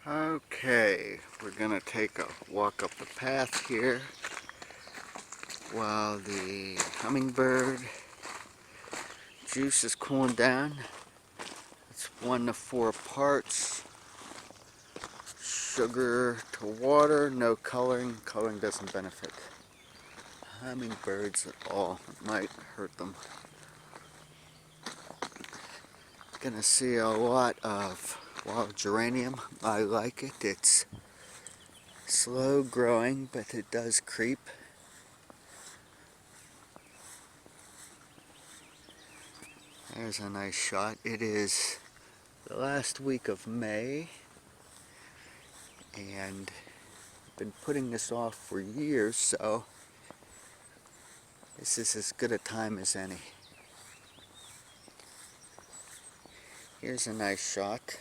Okay, we're gonna take a walk up the path here while the hummingbird juice is cooling down. It's 1 to 4 parts. Sugar to water, no coloring. Coloring doesn't benefit hummingbirds at all. It might hurt them. Gonna see a lot of wild geranium. I like it. It's slow growing, but it does creep. There's a nice shot. It is the last week of May, and I've been putting this off for years, so this is as good a time as any. Here's a nice shot.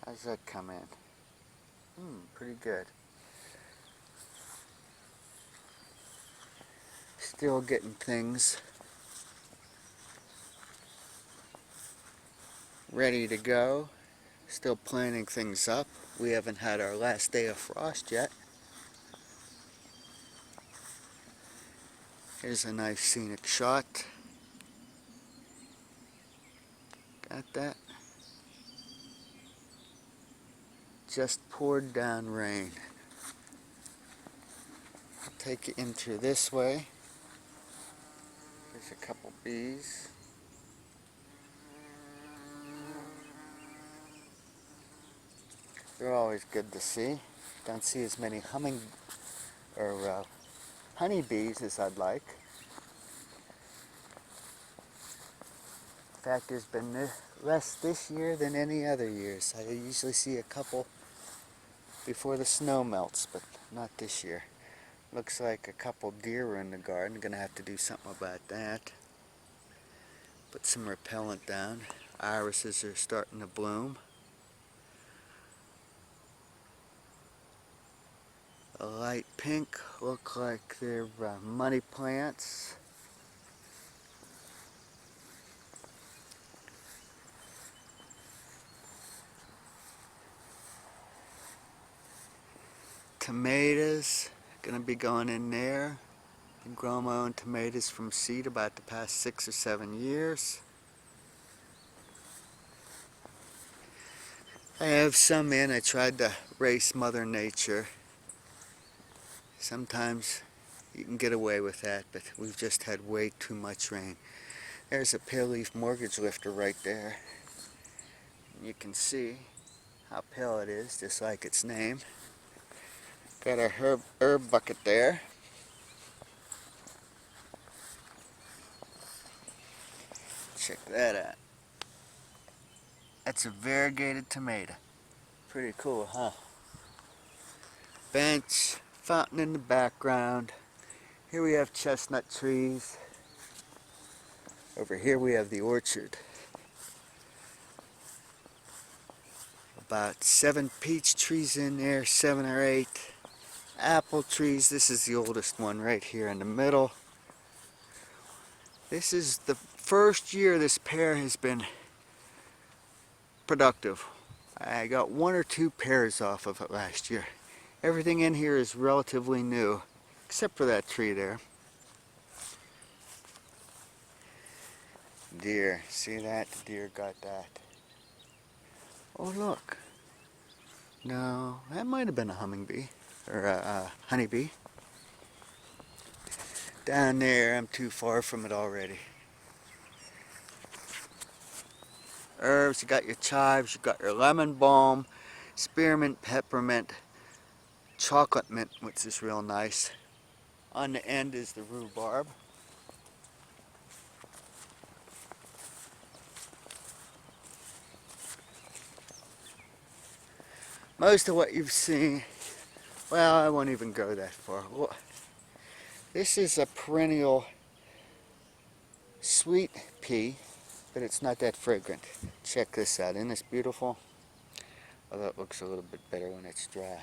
How's that come in? Pretty good. Still getting things ready to go. Still planning things up. We haven't had our last day of frost yet. Here's a nice scenic shot. Got that? Just poured down rain. I'll take you into this way. There's a couple bees. They're always good to see. Don't see as many honeybees as I'd like. In fact, there's been less this year than any other years. I usually see a couple before the snow melts, but not this year. Looks like a couple deer are in the garden. Gonna have to do something about that. Put some repellent down. Irises are starting to bloom. A light pink, look like they're money plants. Tomatoes, gonna be going in there. Been growing my own tomatoes from seed about the past 6 or 7 years. I have some in. I tried to race Mother Nature. Sometimes you can get away with that, but we've just had way too much rain. There's a pale leaf mortgage lifter right there. You can see how pale it is, just like its name. Got a herb bucket there. Check that out. That's a variegated tomato. Pretty cool, huh? Bench, fountain in the background. Here we have chestnut trees. Over here we have the orchard. About 7 peach trees in there, 7 or 8 apple trees. This is the oldest one right here in the middle. This is the first year this pear has been productive. I got 1 or 2 pears off of it last year. Everything in here is relatively new, except for that tree there. Deer, see that? The deer got that. Oh look. No, that might have been a hummingbee, or a honeybee. Down there, I'm too far from it already. Herbs, you got your chives, you got your lemon balm, spearmint, peppermint, chocolate mint, which is real nice. On the end is the rhubarb. Most of what you've seen, well, I won't even go that far. This is a perennial sweet pea, but it's not that fragrant. Check this out. Isn't this beautiful? Although it looks a little bit better when it's dry.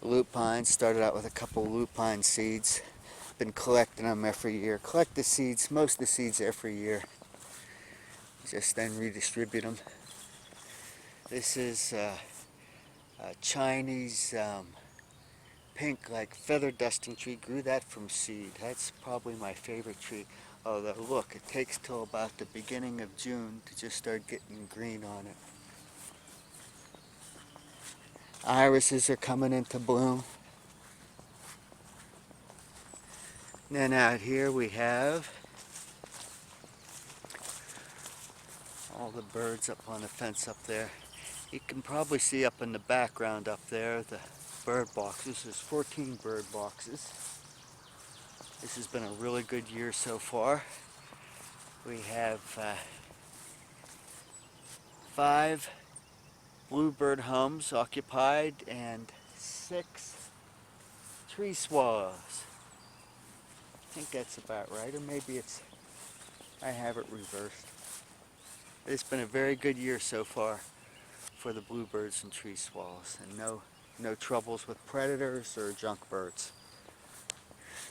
Lupine, started out with a couple lupine seeds. Been collecting them every year. Collect the seeds, most of the seeds every year. Just then redistribute them. This is a Chinese pink, like feather dusting tree. Grew that from seed. That's probably my favorite tree. Although look, it takes till about the beginning of June to just start getting green on it. Irises are coming into bloom. And then out here we have all the birds up on the fence up there. You can probably see up in the background up there the bird boxes. There's 14 bird boxes. This has been a really good year so far. We have 5 bluebird homes occupied and 6 tree swallows. I think that's about right, or maybe I have it reversed. It's been a very good year so far for the bluebirds and tree swallows, and no troubles with predators or junk birds.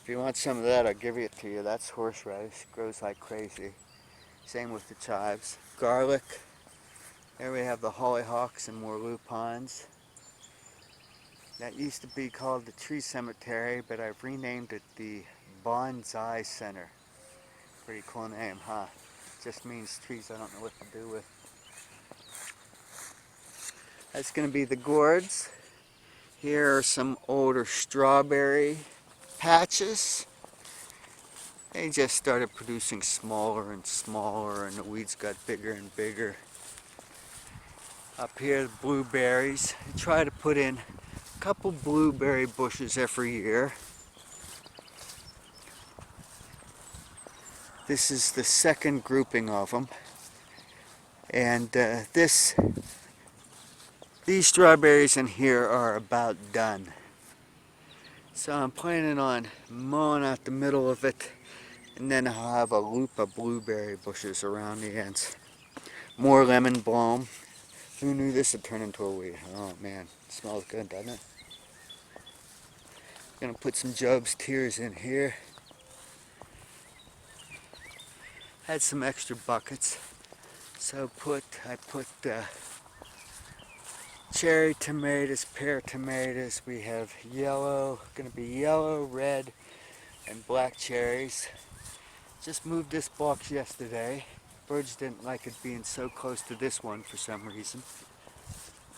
If you want some of that, I'll give it to you. That's horseradish, grows like crazy. Same with the chives. Garlic. There we have the hollyhocks and more lupines. That used to be called the tree cemetery, but I've renamed it the Bonsai Center. Pretty cool name, huh? Just means trees I don't know what to do with. That's going to be the gourds. Here are some older strawberry patches. They just started producing smaller and smaller, and the weeds got bigger and bigger. Up here, the blueberries. I try to put in a couple blueberry bushes every year. This is the second grouping of them, and these strawberries in here are about done. So I'm planning on mowing out the middle of it, and then I'll have a loop of blueberry bushes around the ends. More lemon balm. Who knew this would turn into a weed? Oh man, it smells good, doesn't it? Gonna put some Job's Tears in here. Had some extra buckets, so I put cherry tomatoes, pear tomatoes. We have yellow, gonna be yellow, red, and black cherries. Just moved this box yesterday. Birds didn't like it being so close to this one for some reason.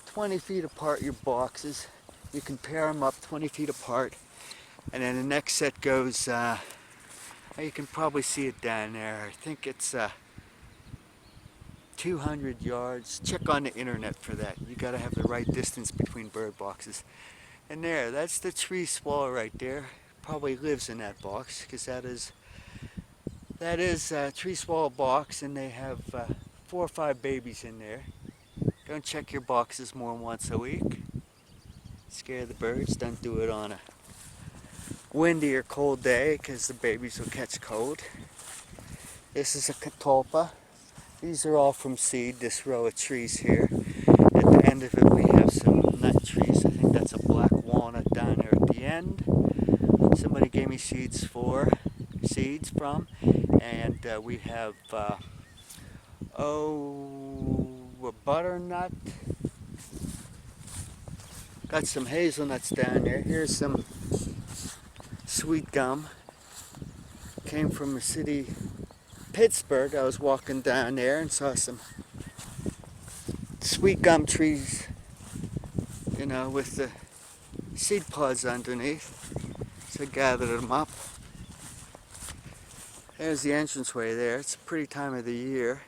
20 feet apart your boxes. You can pair them up 20 feet apart, and then the next set goes you can probably see it down there. I think it's 200 yards. Check on the internet for that. You got to have the right distance between bird boxes. And there, that's the tree swallow right there. Probably lives in that box, because that is a tree swallow box, and they have 4 or 5 babies in there. Don't check your boxes more than once a week. Scare the birds. Don't do it on a windy or cold day, because the babies will catch cold. This is a catalpa. These are all from seed, this row of trees here. At the end of it we have some nut trees. I think that's a black walnut down there at the end. Somebody gave me seeds from. And we have a butternut. Got some hazelnuts down there. Here's some sweet gum. Came from the city Pittsburgh. I was walking down there and saw some sweet gum trees, you know, with the seed pods underneath. So I gathered them up. There's the entranceway there. It's a pretty time of the year.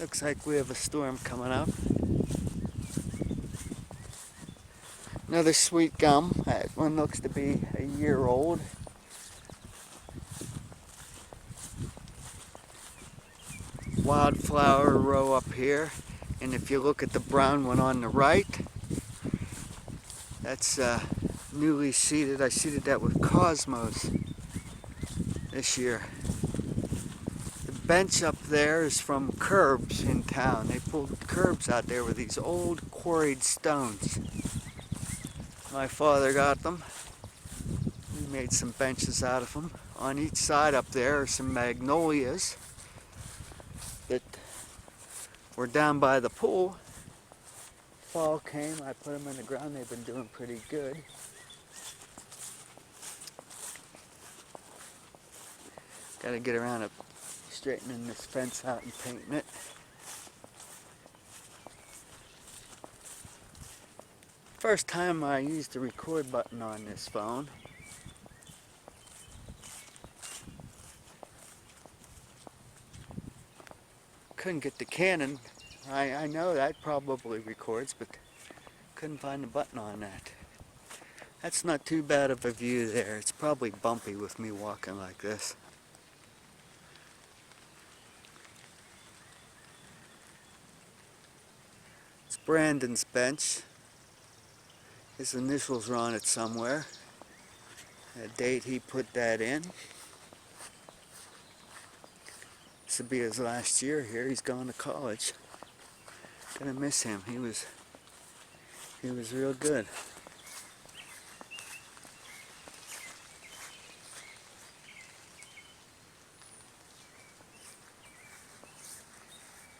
Looks like we have a storm coming up. Another sweet gum. That one looks to be a year old. Wildflower row up here. And if you look at the brown one on the right, that's newly seeded. I seeded that with Cosmos this year. The bench up there is from curbs in town. They pulled curbs out there with these old quarried stones. My father got them. He made some benches out of them. On each side up there are some magnolias that were down by the pool. Fall came, I put them in the ground. They've been doing pretty good. Got to get around to straightening this fence out and painting it. First time I used the record button on this phone. Couldn't get the Canon. I know that probably records, but couldn't find the button on that. That's not too bad of a view there. It's probably bumpy with me walking like this. It's Brandon's bench. His initials are on it somewhere. The date he put that in. This will be his last year here. He's going to college. Gonna miss him. He was real good.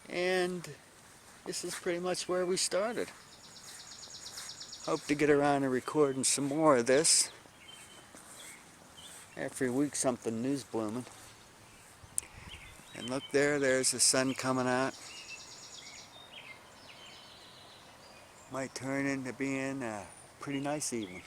And this is pretty much where we started. Hope to get around to recording some more of this. Every week something new's blooming. And look there, there's the sun coming out. Might turn into being a pretty nice evening.